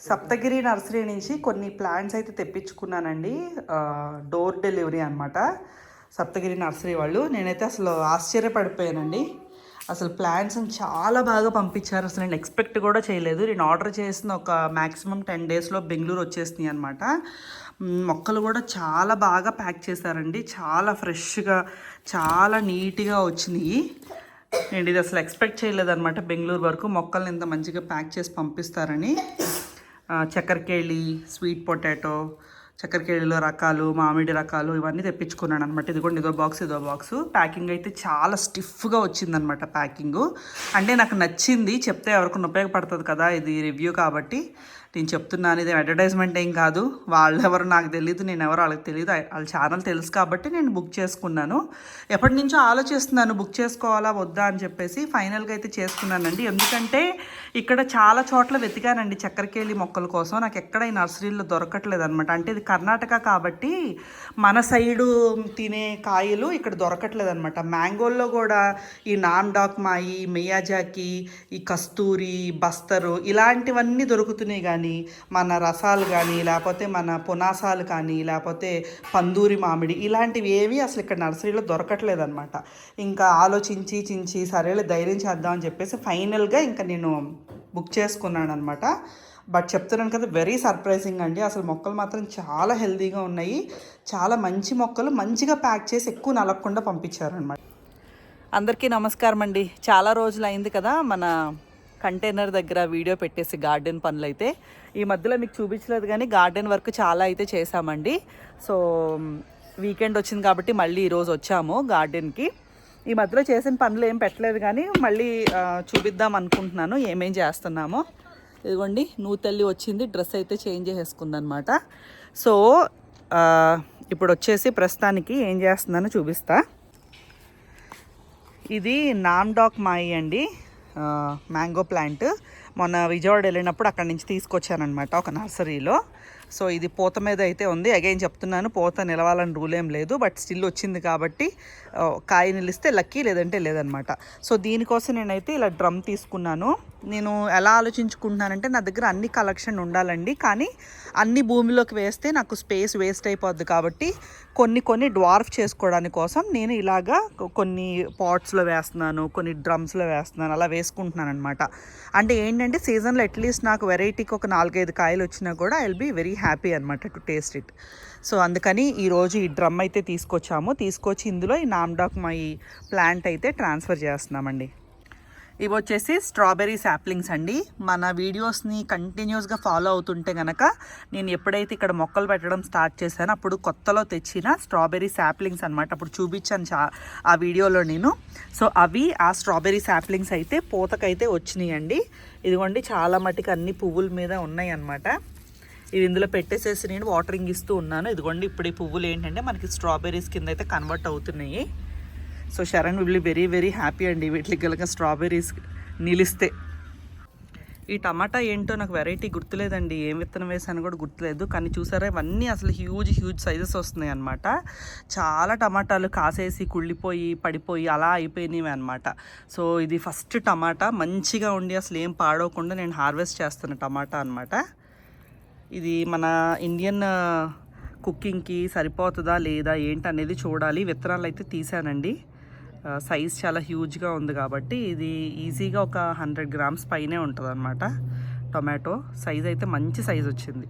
Saptagiri nursery నుంచి కొన్ని plants అయితే తెప్పించుకున్నానండి. డోర్ డెలివరీ అనమాట సప్తగిరి నర్సరీ వాళ్ళు. నేనైతే అసలు ఆశ్చర్యపడిపోయానండి. అసలు ప్లాంట్స్ని చాలా బాగా పంపించారు. అసలు నేను ఎక్స్పెక్ట్ కూడా చేయలేదు. నేను ఆర్డర్ చేసిన ఒక మ్యాక్సిమం 10 డేస్లో బెంగళూరు వచ్చేసినాయి అనమాట. మొక్కలు కూడా చాలా బాగా ప్యాక్ చేశారండి. చాలా ఫ్రెష్గా చాలా నీట్గా వచ్చినాయి. నేను ఇది అసలు ఎక్స్పెక్ట్ చేయలేదన్నమాట. బెంగళూరు వరకు మొక్కల్ని ఇంత మంచిగా ప్యాక్ చేసి పంపిస్తారని. చక్కెరకేళి, స్వీట్ పొటాటో, చక్కెరకేళిలో రకాలు, మామిడి రకాలు ఇవన్నీ తెప్పించుకున్నాను అనమాట. ఇది కూడా ఇదో బాక్స్. ప్యాకింగ్ అయితే చాలా స్టిఫ్గా వచ్చిందనమాట. ప్యాకింగు అంటే నాకు నచ్చింది. చెప్తే ఎవరికైనా ఉపయోగపడుతుంది కదా, ఇది రివ్యూ కాబట్టి నేను చెప్తున్నాను. ఇది అడ్వర్టైజ్మెంట్ ఏం కాదు. వాళ్ళెవరు నాకు తెలియదు, నేను ఎవరు వాళ్ళకి తెలియదు. వాళ్ళ ఛానల్ తెలుసు కాబట్టి నేను బుక్ చేసుకున్నాను. ఎప్పటి నుంచో ఆలోచిస్తున్నాను బుక్ చేసుకోవాలా వద్దా అని చెప్పేసి. ఫైనల్గా అయితే చేసుకున్నానండి. ఎందుకంటే ఇక్కడ చాలా చోట్ల వెతికానండి చక్కెరకేళి మొక్కల కోసం. నాకు ఎక్కడ ఈ నర్సరీలో దొరకట్లేదు అనమాట. అంటే ఇది కర్ణాటక కాబట్టి మన సైడు తినే కాయలు ఇక్కడ దొరకట్లేదు అనమాట. మ్యాంగోల్లో కూడా ఈ నామ్డాక్ మాయి, మియాజాకి, ఈ కస్తూరి, బస్తరు ఇలాంటివన్నీ దొరుకుతున్నాయి. కానీ మన రసాలు కానీ, లేకపోతే మన పునాసాలు కానీ, లేకపోతే పందూరి మామిడి ఇలాంటివి ఏవి అసలు ఇక్కడ నర్సరీలో దొరకట్లేదు అనమాట. ఇంకా ఆలోచించి సరేలే ధైర్యం చేద్దామని చెప్పేసి ఫైనల్గా ఇంకా నేను బుక్ చేసుకున్నాను అనమాట. బట్ చెప్తున్నాను కదా, వెరీ సర్ప్రైజింగ్ అండి. అసలు మొక్కలు మాత్రం చాలా హెల్తీగా ఉన్నాయి. చాలా మంచి మొక్కలు మంచిగా ప్యాక్ చేసి ఎక్కువ నలగకుండా పంపించారనమాట. అందరికీ నమస్కారం అండి. చాలా రోజులు అయింది కదా మన కంటైనర్ దగ్గర వీడియో పెట్టేసి గార్డెన్ పనులు అయితే. ఈ మధ్యలో మీకు చూపించలేదు కానీ గార్డెన్ వర్క్ చాలా అయితే చేసామండి. సో వీకెండ్ వచ్చింది కాబట్టి మళ్ళీ ఈరోజు వచ్చాము గార్డెన్కి. ఈ మధ్యలో చేసిన పనులు ఏం పెట్టలేదు కానీ మళ్ళీ చూపిద్దాం అనుకుంటున్నాను ఏమేం చేస్తున్నామో. ఇదిగోండి నూతల్లి వచ్చింది, డ్రెస్ అయితే చేంజ్ చేసేసుకుందనమాట. సో ఇప్పుడు వచ్చేసి ప్రస్తుతానికి ఏం చేస్తున్నానో చూపిస్తా. ఇది నామ్డాక్ మాయి అండి, మ్యాంగో ప్లాంట్. మొన్న విజయవాడ వెళ్ళినప్పుడు అక్కడి నుంచి తీసుకొచ్చానమాట ఒక నర్సరీలో. సో ఇది పూత మీద అయితే ఉంది. అగైన్ చెప్తున్నాను, పూత నిలవాలని రూల్ ఏం లేదు. బట్ స్టిల్ వచ్చింది కాబట్టి కాయ నిలిస్తే లక్కీ, లేదంటే లేదనమాట. సో దీనికోసం నేనైతే ఇలా డ్రమ్ తీసుకున్నాను. నేను ఎలా ఆలోచించుకుంటున్నానంటే నా దగ్గర అన్ని కలెక్షన్ ఉండాలండి, కానీ అన్ని భూమిలోకి వేస్తే నాకు స్పేస్ వేస్ట్ అయిపోద్ది. కాబట్టి కొన్ని డ్వార్ఫ్ చేసుకోవడానికి కోసం నేను ఇలాగా కొన్ని పాట్స్లో వేస్తున్నాను, కొన్ని డ్రమ్స్లో వేస్తున్నాను, అలా వేసుకుంటున్నాను అనమాట. అంటే ఏంటంటే సీజన్లో అట్లీస్ట్ నాకు వెరైటీకి ఒక 4-5 కాయలు వచ్చినా కూడా I will be very happy అనమాట టు టేస్ట్ ఇట్. సో అందుకని ఈరోజు ఈ డ్రమ్ అయితే తీసుకొచ్చి ఇందులో ఈ నామ్డాక్ మై ప్లాంట్ అయితే ట్రాన్స్ఫర్ చేస్తున్నామండి. ఇవి వచ్చేసి స్ట్రాబెర్రీ శాప్లింగ్స్ అండి. మన వీడియోస్ని కంటిన్యూస్గా ఫాలో అవుతుంటే కనుక నేను ఎప్పుడైతే ఇక్కడ మొక్కలు పెట్టడం స్టార్ట్ చేశానో అప్పుడు కొత్తలో తెచ్చిన స్ట్రాబెర్రీ శాప్లింగ్స్ అనమాట. అప్పుడు చూపించాను ఆ వీడియోలో నేను. సో అవి ఆ స్ట్రాబెర్రీ శాప్లింగ్స్ అయితే పూతకైతే వచ్చినాయండి. ఇదిగోండి చాలా మటుకు అన్ని పువ్వుల మీద ఉన్నాయి అన్నమాట. ఇవి ఇందులో పెట్టేసేసి నేను వాటరింగ్ ఇస్తూ ఉన్నాను. ఇదిగోండి ఇప్పుడు ఈ పువ్వులు ఏంటంటే మనకి స్ట్రాబెర్రీస్ కింద అయితే కన్వర్ట్ అవుతున్నాయి. సో శరణ్ will be very very happy అండి వీటికి కనుక స్ట్రాబెర్రీస్ నిలిస్తే. ఈ టమాటా ఏంటో నాకు వెరైటీ గుర్తులేదండి, ఏం విత్తనం వేసాను కూడా గుర్తులేదు. కానీ చూసారా ఇవన్నీ అసలు హ్యూజ్ సైజెస్ వస్తున్నాయి అనమాట. చాలా టమాటాలు కాసేసి కుళ్ళిపోయి పడిపోయి అలా అయిపోయినవి అనమాట. సో ఇది ఫస్ట్ టమాటా మంచిగా ఉండి అసలు ఏం పాడవకుండా నేను హార్వెస్ట్ చేస్తున్న టమాటా అనమాట. ఇది మన ఇండియన్ కుకింగ్కి సరిపోతుందా లేదా ఏంటనేది చూడాలి. విత్తనాలు అయితే తీసానండి. సైజ్ చాలా హ్యూజ్గా ఉంది కాబట్టి ఇది ఈజీగా ఒక 100 గ్రామ్స్ పైనే ఉంటుంది అనమాట. టొమాటో సైజ్ అయితే మంచి సైజ్ వచ్చింది.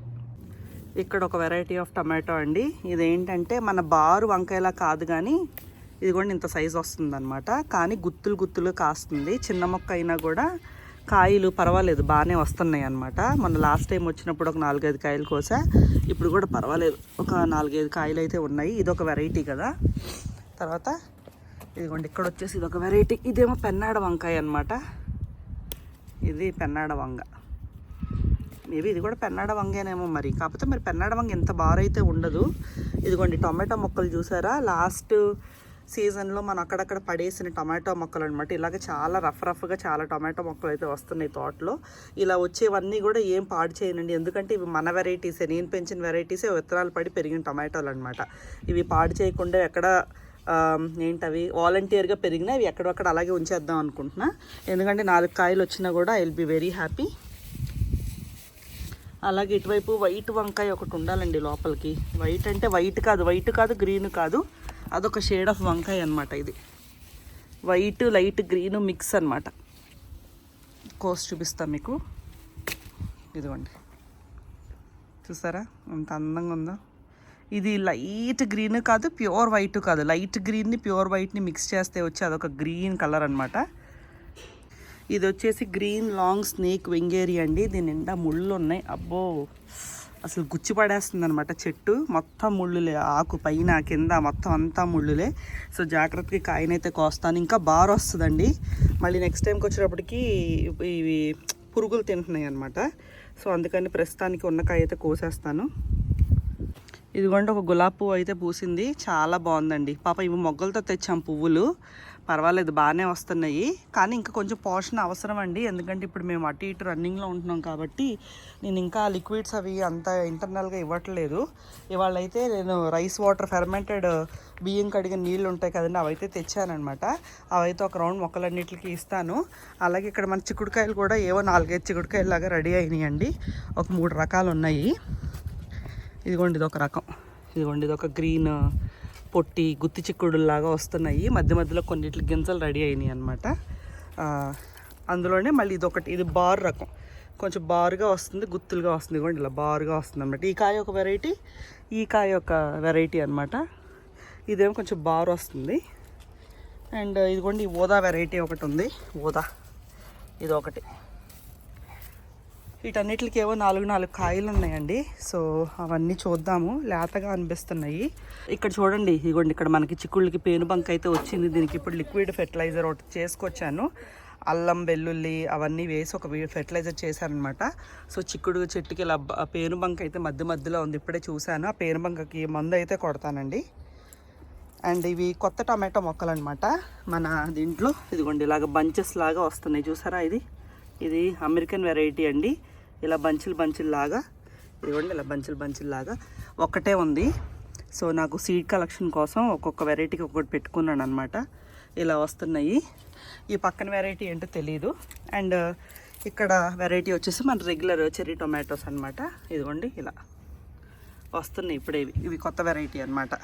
ఇక్కడ ఒక వెరైటీ ఆఫ్ టొమాటో అండి. ఇదేంటంటే మన బారు వంకాయలా కాదు, కానీ ఇది కూడా ఇంత సైజ్ వస్తుంది అనమాట. కానీ గుత్తులు కాస్తుంది. చిన్న మొక్క అయినా కూడా కాయలు పర్వాలేదు బాగానే వస్తున్నాయి అనమాట. మొన్న లాస్ట్ టైం వచ్చినప్పుడు ఒక 4-5 కాయలు కోసా. ఇప్పుడు కూడా పర్వాలేదు, ఒక 4-5 కాయలు అయితే ఉన్నాయి. ఇదొక వెరైటీ కదా. తర్వాత ఇదిగోండి ఇక్కడ వచ్చేసి ఇదొక వెరైటీ. ఇదేమో పెన్నాడ వంకాయ అనమాట. ఇది పెన్నాడ వంగ. మేబీ ఇది కూడా పెన్నాడ వంగేనేమో మరి. కాకపోతే మరి పెన్నాడ వంగ ఎంత బారైతే ఉండదు. ఇదిగోండి టొమాటో మొక్కలు చూసారా, లాస్ట్ సీజన్లో మనం అక్కడక్కడ పడేసిన టమాటో మొక్కలు అనమాట. ఇలాగ చాలా రఫ్గా చాలా టమాటో మొక్కలు అయితే వస్తున్నాయి తోటలో. ఇలా వచ్చేవన్నీ కూడా ఏం పాడు చేయనండి, ఎందుకంటే ఇవి మన వెరైటీసే, నేను పెంచిన వెరైటీసే, విత్తనాలు పడి పెరిగిన టమాటోలు అనమాట. ఇవి పాడు చేయకుండా ఎక్కడ ఏంటవి వాలంటీర్గా పెరిగినా ఇవి ఎక్కడొక్కడ అలాగే ఉంచేద్దాం అనుకుంటున్నా. ఎందుకంటే 4 కాయలు వచ్చినా కూడా I will be very happy. అలాగే ఇటువైపు వైట్ వంకాయ ఒకటి ఉండాలండి లోపలికి. వైట్ అంటే వైట్ కాదు గ్రీన్ కాదు, అదొక షేడ్ ఆఫ్ వంకాయ అనమాట. ఇది వైట్ లైట్ గ్రీన్ మిక్స్ అనమాట. కోసి చూపిస్తాను మీకు. ఇదిగోండి, చూసారా ఎంత అందంగా ఉందో. ఇది లైట్ గ్రీన్ కాదు, ప్యూర్ వైట్ కాదు, లైట్ గ్రీన్ని ప్యూర్ వైట్ని మిక్స్ చేస్తే వచ్చి అదొక గ్రీన్ కలర్ అనమాట. ఇది వచ్చేసి గ్రీన్ లాంగ్ స్నేక్ వెంగేరి అండి. దీని నిండా ముళ్ళు ఉన్నాయి. అబ్బో, అసలు గుచ్చి పడేస్తుంది అనమాట. చెట్టు మొత్తం ముళ్ళులే, ఆకు పైన కింద మొత్తం అంతా ముళ్ళులే. సో జాగ్రత్తగా కాయనైతే కోస్తాను. ఇంకా బార్ వస్తుందండి. మళ్ళీ నెక్స్ట్ టైంకి వచ్చేటప్పటికి ఇవి పురుగులు తింటున్నాయి అనమాట. సో అందుకని ప్రస్తుతానికి ఉన్న కాయ అయితే కోసేస్తాను. ఇదిగోండి, ఒక గులాబీ పువ్వు అయితే పూసింది, చాలా బాగుందండి. పాప ఇవి మొగ్గలతో తెచ్చాం పువ్వులు, పర్వాలేదు బాగానే వస్తున్నాయి. కానీ ఇంకా కొంచెం పోషణ అవసరం అండి, ఎందుకంటే ఇప్పుడు మేము అటు ఇటు రన్నింగ్లో ఉంటున్నాం కాబట్టి నేను ఇంకా లిక్విడ్స్ అవి అంత ఇంటర్నల్గా ఇవ్వట్లేదు. ఇవాళ అయితే నేను రైస్ వాటర్ ఫెర్మెంటెడ్ బియ్యం కడిగిన నీళ్ళు ఉంటాయి కదండి, అవైతే తెచ్చానమాట. అవైతే ఒక రౌండ్ మొక్కలన్నిటికి ఇస్తాను. అలాగే ఇక్కడ మన చిక్కుడుకాయలు కూడా ఏవో 4-5 చిక్కుడుకాయలు లాగా రెడీ అయినాయండి. ఒక 3 రకాలు ఉన్నాయి. ఇదిగోండి ఇదొక రకం, ఇదిగోండి ఇదొక గ్రీన్ పొట్టి గుత్తి చిక్కుడులాగా వస్తున్నాయి. మధ్య మధ్యలో కొన్నిటికి గింజలు రెడీ అయినాయి అనమాట. అందులోనే మళ్ళీ ఇదొకటి, ఇది బార్ రకం, కొంచెం బారుగా వస్తుంది, గుత్తులుగా వస్తుంది. ఇదిగోండి ఇలా బారుగా వస్తుంది అనమాట. ఈ కాయ ఒక వెరైటీ, ఈ కాయ ఒక వెరైటీ అనమాట. ఇదేమో కొంచెం బారు వస్తుంది. అండ్ ఇదిగోండి ఈ ఊదా వెరైటీ ఒకటి ఉంది, ఊదా ఇదొకటి. వీటన్నిటికి ఏవో 4 కాయలు ఉన్నాయండి. సో అవన్నీ చూద్దాము, లేతగా అనిపిస్తున్నాయి. ఇక్కడ చూడండి, ఇదిగోండి ఇక్కడ మనకి చిక్కుళ్ళకి పేనుబంక అయితే వచ్చింది. దీనికి ఇప్పుడు లిక్విడ్ ఫెర్టిలైజర్ ఒకటి చేసుకొచ్చాను. అల్లం వెల్లుల్లి అవన్నీ వేసి ఒక ఫెర్టిలైజర్ చేశానమాట. సో చిక్కుడు చెట్టుకి ఇలా పేనుబంక అయితే మధ్య మధ్యలో ఉంది, ఇప్పుడే చూశాను. ఆ పేనుబంకకి మందు అయితే కొడతానండి. అండ్ ఇవి కొత్త టమాటో మొక్కలు అనమాట మన దీంట్లో. ఇదిగోండి ఇలాగ బంచెస్ లాగా వస్తున్నాయి, చూసారా. ఇది అమెరికన్ వెరైటీ అండి. ఇలా బంచులు లాగా, ఇదిగోండి ఇలా బంచులు లాగా ఒక్కటే ఉంది. సో నాకు సీడ్ కలెక్షన్ కోసం ఒక్కొక్క వెరైటీకి ఒక్కొక్కటి పెట్టుకున్నాను అనమాట. ఇలా వస్తున్నాయి. ఈ పక్కన వెరైటీ ఏంటో తెలీదు. అండ్ ఇక్కడ వెరైటీ వచ్చేసి మన రెగ్యులర్ చెర్రీ టొమాటోస్ అనమాట. ఇదిగోండి ఇలా వస్తున్నాయి ఇప్పుడే. ఇవి కొత్త వెరైటీ అనమాట.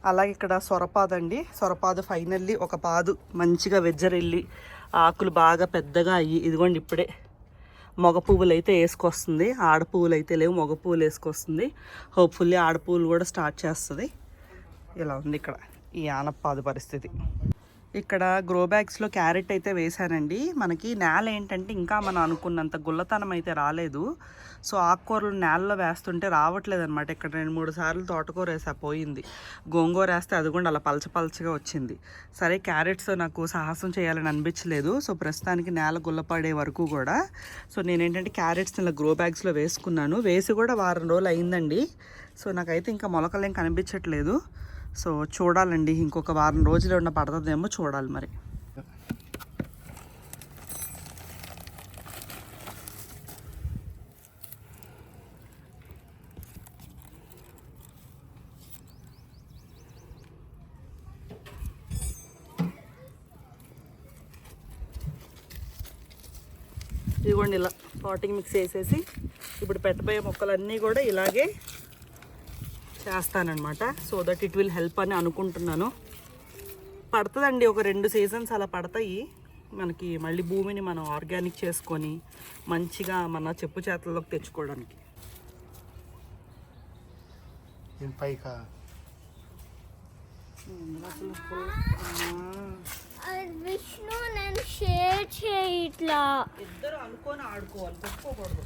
అలాగే ఇక్కడ సొరపాదండి. సొరపాదు ఫైనల్లీ ఒక పాదు మంచిగా వెజ్జరెళ్ళి ఆకులు బాగా పెద్దగా అయ్యి, ఇదిగోండి ఇప్పుడే మగ పువ్వులు అయితే వేసుకొస్తుంది. ఆడ పువ్వులు అయితే లేవు, మగ పువ్వులు వేసుకొస్తుంది. హోప్ఫుల్లీ ఆడ పువ్వులు కూడా స్టార్ట్ చేస్తుంది. ఇలా ఉంది ఇక్కడ ఈ ఆనపాదు పరిస్థితి. ఇక్కడ గ్రో బ్యాగ్స్లో క్యారెట్ అయితే వేశానండి. మనకి నేల ఏంటంటే ఇంకా మనం అనుకున్నంత గుల్లతనం అయితే రాలేదు. సో ఆకుకూరలు నేలలో వేస్తుంటే రావట్లేదు అనమాట. ఇక్కడ 2-3 సార్లు తోటకూర వేసా, పోయింది. గోంగూర వేస్తే అది కూడా అలా పలచగా వచ్చింది. సరే క్యారెట్స్ నాకు సాహసం చేయాలని అనిపించలేదు. సో ప్రస్తుతానికి నేల గుల్లపడే వరకు కూడా సో నేనేంటంటే క్యారెట్స్ని ఇలా గ్రో బ్యాగ్స్లో వేసుకున్నాను. వేసి కూడా వారం రోజులు అయిందండి. సో నాకైతే ఇంకా మొలకలు ఏం కనిపించట్లేదు. సో చూడాలండి, ఇంకొక వారం రోజులు ఉన్న పడుతుందేమో చూడాలి మరి. ఇదిగోండి ఇలా పాటింగ్ మిక్స్ చేసేసి ఇప్పుడు పెట్టబోయే మొక్కలన్నీ కూడా ఇలాగే చేస్తానన్నమాట. So that it will help అని అనుకుంటున్నాను. పడుతుందండి, ఒక 2 సీజన్స్ అలా పడతాయి మనకి. మళ్ళీ భూమిని మనం ఆర్గానిక్ చేసుకొని మంచిగా మన చెప్పు చేతల్లోకి తెచ్చుకోవడానికి. విష్ణు నేను షేర్ చేయి, ఇట్లా ఇద్దరు అనుకొని ఆడుకోవాలి, పెట్టుకోకూడదు.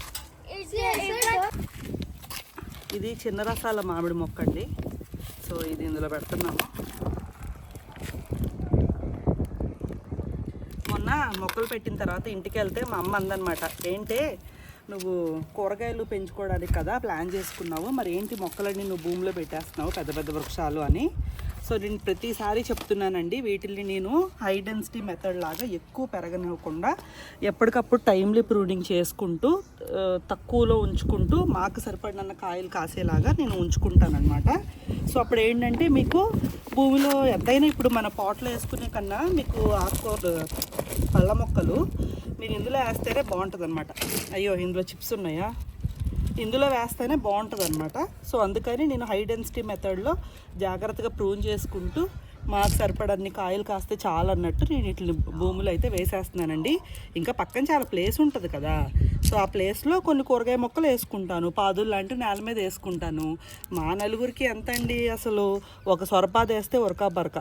ఇది చిన్న రసాల మామిడి మొక్క అండి. సో ఇది ఇందులో పెడుతున్నాము. మొన్న మొక్కలు పెట్టిన తర్వాత ఇంటికి వెళ్తే మా అమ్మ అందనమాట, ఏంటే నువ్వు కూరగాయలు పెంచుకోవడానికి కదా ప్లాన్ చేసుకున్నావు, మరి ఏంటి మొక్కలన్నీ నువ్వు భూమిలో పెట్టేస్తున్నావు పెద్ద పెద్ద వృక్షాలు అని. సో నేను ప్రతిసారి చెప్తున్నానండి, వీటిని నేను హై డెన్సిటీ మెథడ్ లాగా ఎక్కువ పెరగనివ్వకుండా ఎప్పటికప్పుడు టైమ్లీ ప్రూనింగ్ చేసుకుంటూ తక్కువలో ఉంచుకుంటూ మాకు సరిపడిన కాయలు కాసేలాగా నేను ఉంచుకుంటానమాట. సో అప్పుడు ఏంటంటే మీకు భూమిలో ఎంతైనా ఇప్పుడు మన పాట్లో వేసుకునే కన్నా మీకు ఆకుకూర పళ్ళ మొక్కలు మీరు ఇందులో వేస్తేనే బాగుంటుంది అనమాట. అయ్యో ఇందులో చిప్స్ ఉన్నాయా, ఇందులో వేస్తేనే బాగుంటుంది అనమాట. సో అందుకని నేను హై డెన్సిటీ మెథడ్లో జాగ్రత్తగా ప్రూన్ చేసుకుంటూ మాకు సరిపడన్ని కాయలు కాస్తే చాలు అన్నట్టు నేను ఇట్లా భూములు అయితే వేసేస్తున్నానండి. ఇంకా పక్కన చాలా ప్లేస్ ఉంటుంది కదా, సో ఆ ప్లేస్లో కొన్ని కూరగాయ మొక్కలు వేసుకుంటాను, పాదులు లాంటివి నేల మీద వేసుకుంటాను. మా నలుగురికి ఎంత అండి అసలు, ఒక సొరపాదు వేస్తే ఉరకా బరక.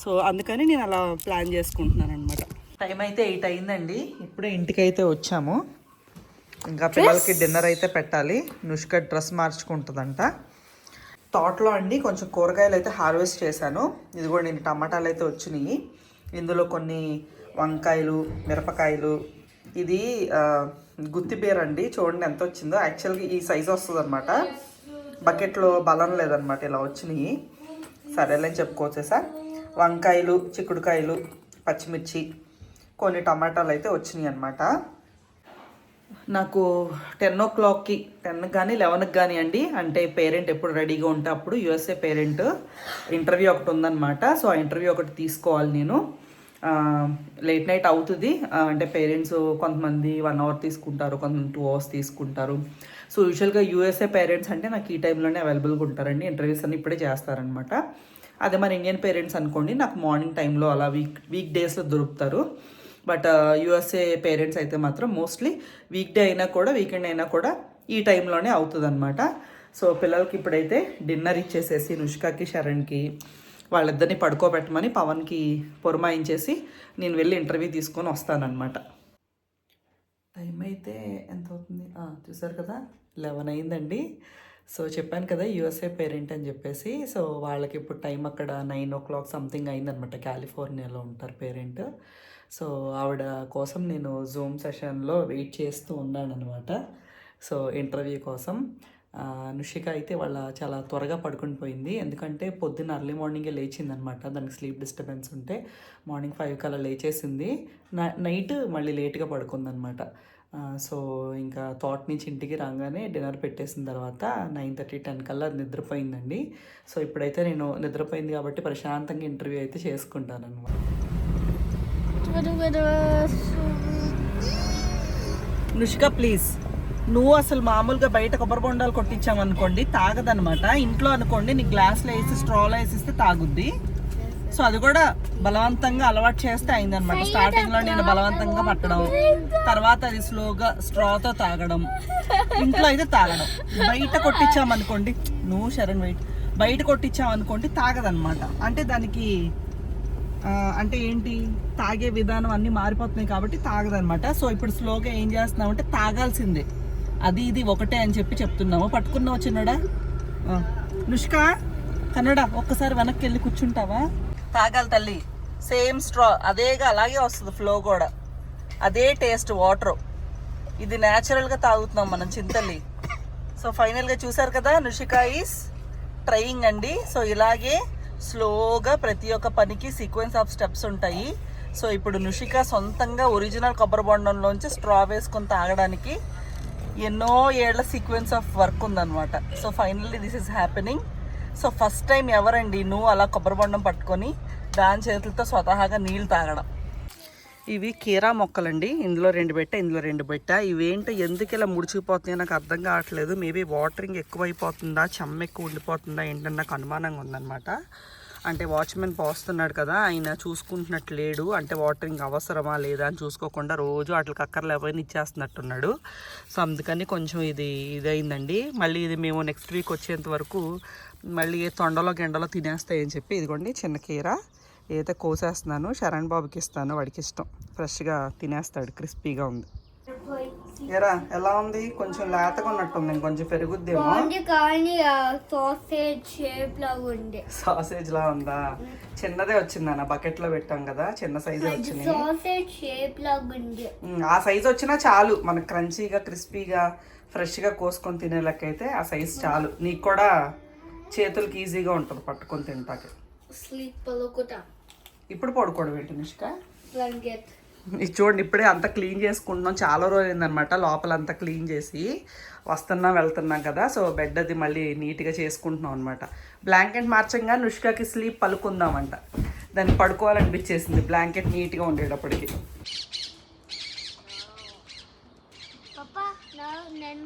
సో అందుకని నేను అలా ప్లాన్ చేసుకుంటున్నాను అనమాట. టైం అయితే 8 అయిందండి. ఇప్పుడే ఇంటికైతే వచ్చాము. ఇంకా పిల్లలకి డిన్నర్ అయితే పెట్టాలి. నుష్క డ్రెస్ మార్చుకుంటుందంట. తోటలో అండి కొంచెం కూరగాయలు అయితే హార్వెస్ట్ చేశాను. ఇది కూడా నేను టమాటాలు అయితే వచ్చినాయి. ఇందులో కొన్ని వంకాయలు, మిరపకాయలు. ఇది గుత్తిబీర అండి, చూడండి ఎంత వచ్చిందో. యాక్చువల్గా ఈ సైజు వస్తుంది అనమాట, బకెట్లో బలం లేదనమాట, ఇలా వచ్చినాయి. సరేలేని చెప్పుకోవచ్చేసా. వంకాయలు, చిక్కుడుకాయలు, పచ్చిమిర్చి, కొన్ని టమాటాలు అయితే వచ్చినాయి అనమాట. నాకు 10 o'clockకి 10 కానీ 11కి కానీ అండి, అంటే పేరెంట్ ఎప్పుడు రెడీగా ఉంటే అప్పుడు యూఎస్ఏ పేరెంట్ ఇంటర్వ్యూ ఒకటి ఉందన్నమాట. సో ఆ ఇంటర్వ్యూ ఒకటి తీసుకోవాలి నేను. లేట్ నైట్ అవుతుంది, అంటే పేరెంట్స్ కొంతమంది 1 hour తీసుకుంటారు, కొంతమంది 2 hours తీసుకుంటారు. సో యూజువల్గా యూఎస్ఏ పేరెంట్స్ అంటే నాకు ఈ టైంలోనే అవైలబుల్గా ఉంటారండి. ఇంటర్వ్యూస్ అన్ని ఇప్పుడే చేస్తారనమాట. అదే మన ఇండియన్ పేరెంట్స్ అనుకోండి, నాకు మార్నింగ్ టైంలో అలా వీక్ డేస్లో దొరుకుతారు. బట్ యూఎస్ఏ పేరెంట్స్ అయితే మాత్రం మోస్ట్లీ వీక్ డే అయినా కూడా వీకెండ్ అయినా కూడా ఈ టైంలోనే అవుతుంది అనమాట. సో పిల్లలకి ఇప్పుడైతే డిన్నర్ ఇచ్చేసేసి నుష్కాకి, శరణ్కి వాళ్ళిద్దరిని పడుకోబెట్టమని పవన్కి పురమాయించేసి నేను వెళ్ళి ఇంటర్వ్యూ తీసుకొని వస్తానన్నమాట. టైం అయితే ఎంత అవుతుంది చూసారు కదా, 11 అయిందండి. సో చెప్పాను కదా యూఎస్ఏ పేరెంట్ అని చెప్పేసి. సో వాళ్ళకి ఇప్పుడు టైం అక్కడ 9 o'clock సంథింగ్ అయిందనమాట. కాలిఫోర్నియాలో ఉంటారు పేరెంట్. సో ఆవిడ కోసం నేను జూమ్ సెషన్లో వెయిట్ చేస్తూ ఉన్నాను అనమాట. సో ఇంటర్వ్యూ కోసం. నుషిక అయితే వాళ్ళ చాలా త్వరగా పడుకుని పోయింది, ఎందుకంటే పొద్దున్న అర్లీ మార్నింగే లేచిందనమాట. దానికి స్లీప్ డిస్టర్బెన్స్ ఉంటే మార్నింగ్ 5 కల్లా లేచేసింది. నైట్ మళ్ళీ లేట్గా పడుకుందనమాట. సో ఇంకా తోట నుంచి ఇంటికి రాగానే డిన్నర్ పెట్టేసిన తర్వాత 9:30, 10 కల్లా నిద్రపోయిందండి. సో ఇప్పుడైతే నేను నిద్రపోయింది కాబట్టి ప్రశాంతంగా ఇంటర్వ్యూ అయితే చేసుకుంటాను అనమాట. నుష్క ప్లీజ్, నువ్వు అసలు మామూలుగా బయట కొబ్బరి బొండాలు కొట్టించామనుకోండి తాగదనమాట. ఇంట్లో అనుకోండి నీ గ్లాస్లో వేసి స్ట్రాలో వేసిస్తే తాగుద్ది. సో అది కూడా బలవంతంగా అలవాటు చేస్తే అయిందనమాట. స్టార్టింగ్లో నేను బలవంతంగా పట్టడం, తర్వాత అది స్లోగా స్ట్రాతో తాగడం, ఇంట్లో అయితే తాగడం. బయట కొట్టించామనుకోండి, నువ్వు శరణ్ బయట కొట్టించామనుకోండి తాగదనమాట. అంటే దానికి అంటే ఏంటి, తాగే విధానం అన్నీ మారిపోతున్నాయి కాబట్టి తాగదనమాట. సో ఇప్పుడు స్లోగా ఏం చేస్తున్నావు అంటే తాగాల్సిందే, అది ఇది ఒకటే అని చెప్పి చెప్తున్నాము. పట్టుకున్నావు చిన్నడా. నుష్క కన్నడ ఒక్కసారి వెనక్కి వెళ్ళి కూర్చుంటావా? తాగాలి తల్లి, సేమ్ స్ట్రా అదేగా అలాగే వస్తుంది, ఫ్లో కూడా అదే టేస్ట్ వాటర్. ఇది న్యాచురల్గా తాగుతున్నాం మనం చింతల్లి. సో ఫైనల్గా చూసారు కదా, నుషిక ఈస్ ట్రయింగ్ అండి. సో ఇలాగే స్లోగా ప్రతి ఒక్క పనికి సీక్వెన్స్ ఆఫ్ స్టెప్స్ ఉంటాయి. సో ఇప్పుడు నుషిక సొంతంగా ఒరిజినల్ కొబ్బరి బొండంలోంచి స్ట్రా వేసుకొని తాగడానికి ఎన్నో ఏళ్ల సీక్వెన్స్ ఆఫ్ వర్క్ ఉందన్నమాట. So finally this is happening. So first time ఎవరండి నువ్వు అలా కొబ్బరి బొండం పట్టుకొని దాని చేతులతో స్వతహాగా నీళ్ళు తాగడం. ఇవి కీరా మొక్కలండి. ఇందులో 2 పెట్టా, ఇందులో 2 పెట్టా. ఇవేంటో ఎందుకు ఇలా ముడిచిపోతున్నాయో నాకు అర్థం కావట్లేదు. మేబీ వాటరింగ్ ఎక్కువైపోతుందా, చెమ్మ ఎక్కువ ఉండిపోతుందా ఏంటని నాకు అనుమానంగా ఉందన్నమాట. అంటే వాచ్మెన్ పోస్తున్నాడు కదా, ఆయన చూసుకుంటున్నట్టు లేడు. అంటే వాటరింగ్ అవసరమా లేదా అని చూసుకోకుండా రోజు వాటికి అక్కర్లేకపోయినా ఇచ్చేస్తున్నట్టున్నాడు. సో అందుకని కొంచెం ఇదైందండి. మళ్ళీ ఇది మేము నెక్స్ట్ వీక్ వచ్చేంత వరకు మళ్ళీ తొండలో గెండలో తినేస్తాయని చెప్పి ఇదిగోండి చిన్న కీర ఏదైతే కోసేస్తున్నాను. శరణ్ బాబుకి ఇస్తాను, వాడికి ఇష్టం, ఫ్రెష్గా తినేస్తాడు, క్రిస్పీగా ఉంది. ఎరా ఎలా ఉంది? కొంచెం లేతగా ఉన్నట్టుంది, కొంచెం పెరుగుద్దేమో. సాసేజ్ లా ఉందా? చిన్నదే వచ్చిందన్న, బకెట్ లో పెట్టాం కదా, చిన్న సైజు వచ్చింది. ఆ సైజు వచ్చినా చాలు మనకు, క్రంచీగా క్రిస్పీగా ఫ్రెష్గా కోసుకొని తినే లెక్క అయితే ఆ సైజు చాలు. నీకు కూడా చేతులకి ఈజీగా ఉంటుంది పట్టుకొని తింటాకి. ఇప్పుడు పడుకోవడం ఏంటి నిష్క? ఇది చూడండి, ఇప్పుడే అంతా క్లీన్ చేసుకుంటున్నాం. చాలా రోజులు అయిందనమాట లోపల అంతా క్లీన్ చేసి వస్తున్నాం వెళ్తున్నాం కదా. సో బెడ్ అది మళ్ళీ నీట్గా చేసుకుంటున్నాం అనమాట. బ్లాంకెట్ మార్చంగా నుష్కకి స్లీప్ పలుకుందామంట. దాన్ని పడుకోవాలనిపించేసింది బ్లాంకెట్ నీట్గా ఉండేటప్పటికి.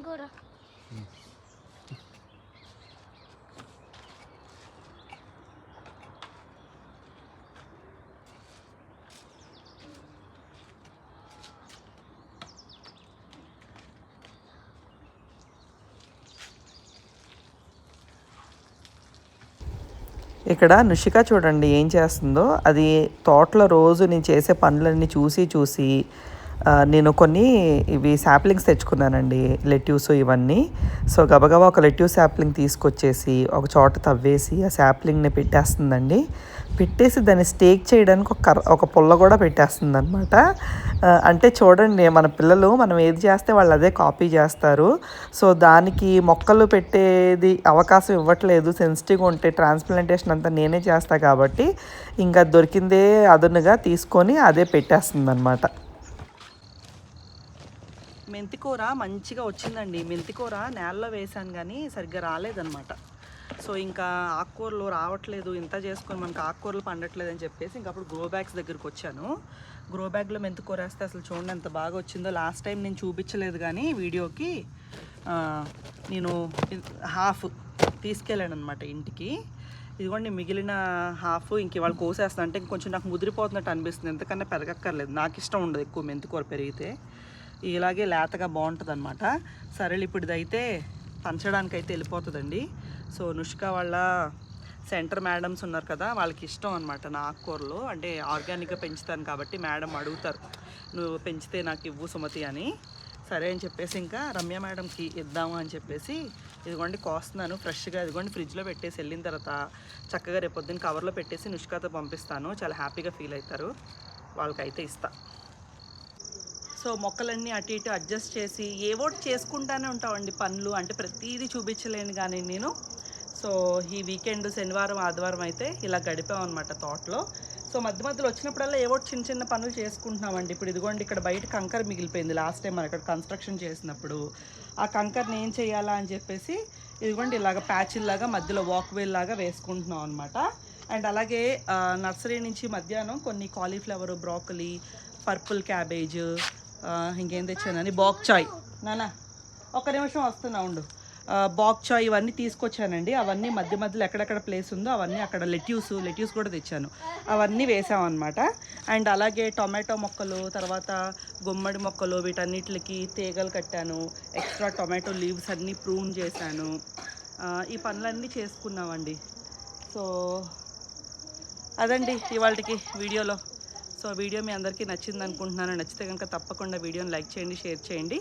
కూర. ఇక్కడ నుషిక చూడండి ఏం చేస్తుందో. అది తోటలో రోజు నేను చేసే పనులన్నీ చూసి చూసి నేను కొన్ని ఇవి శాప్లింగ్స్ తెచ్చుకున్నానండి, లెట్యూస్ ఇవన్నీ. సో గబగబా ఒక లెట్యూస్ శాప్లింగ్ తీసుకొచ్చేసి ఒక చోట తవ్వేసి ఆ శాప్లింగ్ని పెట్టేస్తుందండి. పెట్టేసి దాన్ని స్టేక్ చేయడానికి ఒక పుల్ల కూడా పెట్టేస్తుంది అనమాట. అంటే చూడండి, మన పిల్లలు మనం ఏది చేస్తే వాళ్ళు అదే కాపీ చేస్తారు. సో దానికి మొక్కలు పెట్టేది అవకాశం ఇవ్వట్లేదు. సెన్సిటివ్గా ఉంటే ట్రాన్స్ప్లాంటేషన్ అంతా నేనే చేస్తాను కాబట్టి ఇంకా దొరికిందే అదునుగా తీసుకొని అదే పెట్టేస్తుంది అనమాట. మెంతికూర మంచిగా వచ్చిందండి. మెంతికూర నేలలో వేసాను కానీ సరిగ్గా రాలేదన్నమాట. సో ఇంకా ఆకుకూరలు రావట్లేదు, ఇంత చేసుకొని మనకు ఆకుకూరలు పండట్లేదు అని చెప్పేసి ఇంకా అప్పుడు గ్రో బ్యాగ్స్ దగ్గరికి వచ్చాను. గ్రో బ్యాగ్లో మెంతికూర వేస్తే అసలు చూడండి ఎంత బాగా వచ్చిందో. లాస్ట్ టైం నేను చూపించలేదు కానీ వీడియోకి నేను హాఫ్ తీసుకెళ్ళాను అనమాట ఇంటికి. ఇదిగోండి మిగిలిన హాఫ్ ఇంక ఇవాళ కోసేస్తాను. అంటే ఇంకొంచెం నాకు ముదిరిపోతున్నట్టు అనిపిస్తుంది, ఎందుకన్నా పెరగక్కర్లేదు. నాకు ఇష్టం ఉండదు ఎక్కువ మెంతికూర పెరిగితే, ఇలాగే లేతగా బాగుంటుంది అనమాట. సరేలే ఇప్పుడు ఇదైతే పంచడానికి అయితే వెళ్ళిపోతుందండి. సో నుష్క వాళ్ళ సెంటర్ మేడమ్స్ ఉన్నారు కదా, వాళ్ళకి ఇష్టం అనమాట నా ఆకుకూరలు. అంటే ఆర్గానిక్గా పెంచుతాను కాబట్టి మేడం అడుగుతారు, నువ్వు పెంచితే నాకు ఇవ్వు సుమతి అని. సరే అని చెప్పేసి ఇంకా రమ్య మేడంకి ఇద్దాము అని చెప్పేసి ఇదిగోండి కోస్తున్నాను ఫ్రెష్గా. ఇదిగోండి ఫ్రిడ్జ్లో పెట్టేసి వెళ్ళిన తర్వాత చక్కగా రేపు పొద్దున్న కవర్లో పెట్టేసి నుష్కతో పంపిస్తాను. చాలా హ్యాపీగా ఫీల్ అవుతారు, వాళ్ళకైతే ఇస్తా. సో మొక్కలన్నీ అటు ఇటు అడ్జస్ట్ చేసి ఏవోటి చేసుకుంటానే ఉంటామండి పనులు. అంటే ప్రతిదీ చూపించలేను కానీ నేను. సో ఈ వీకెండ్ శనివారం ఆదివారం అయితే ఇలా గడిపామన్నమాట తోటలో. సో మధ్య మధ్యలో వచ్చినప్పుడల్లా ఏవోటి చిన్న చిన్న పనులు చేసుకుంటున్నామండి. ఇప్పుడు ఇదిగోండి ఇక్కడ బయట కంకర మిగిలిపోయింది లాస్ట్ టైం మనం ఇక్కడ కన్స్ట్రక్షన్ చేసినప్పుడు. ఆ కంకర్ని ఏం చేయాలా అని చెప్పేసి ఇదిగోండి ఇలాగ ప్యాచిల్లాగా మధ్యలో వాక్వేల్ లాగా వేసుకుంటున్నాం అనమాట. అండ్ అలాగే నర్సరీ నుంచి మధ్యాహ్నం కొన్ని కాలీఫ్లవర్, బ్రోకలీ, పర్పుల్ క్యాబేజ్, ఇంకేం తెచ్చానని బాక్ చాయ్, నానా ఒక నిమిషం వస్తున్నా ఉండు, బాక్ చాయ్ ఇవన్నీ తీసుకొచ్చానండి. అవన్నీ మధ్య మధ్యలో ఎక్కడెక్కడ ప్లేస్ ఉందో అవన్నీ అక్కడ లెట్యూస్ కూడా తెచ్చాను, అవన్నీ వేసామన్నమాట. అండ్ అలాగే టొమాటో మొక్కలు, తర్వాత గుమ్మడి మొక్కలు, వీటన్నిటికి తీగలు కట్టాను. ఎక్స్ట్రా టొమాటో లీవ్స్ అన్నీ ప్రూన్ చేశాను. ఈ పనులన్నీ చేసుకున్నామండి. సో అదండి ఇవాళకి వీడియోలో. సో వీడియో మీ అందరికీ నచ్చింది అనుకుంటున్నాను. నచ్చితే కనుక తప్పకుండా వీడియోని లైక్ చేయండి, షేర్ చేయండి.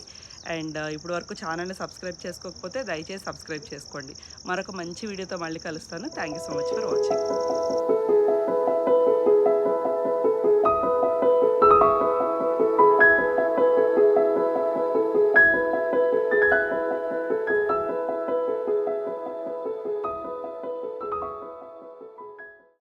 అండ్ ఇప్పుడు వరకు ఛానల్ని సబ్స్క్రైబ్ చేసుకోకపోతే దయచేసి సబ్స్క్రైబ్ చేసుకోండి. మరొక మంచి వీడియోతో మళ్ళీ కలుస్తాను. Thank you so much for watching.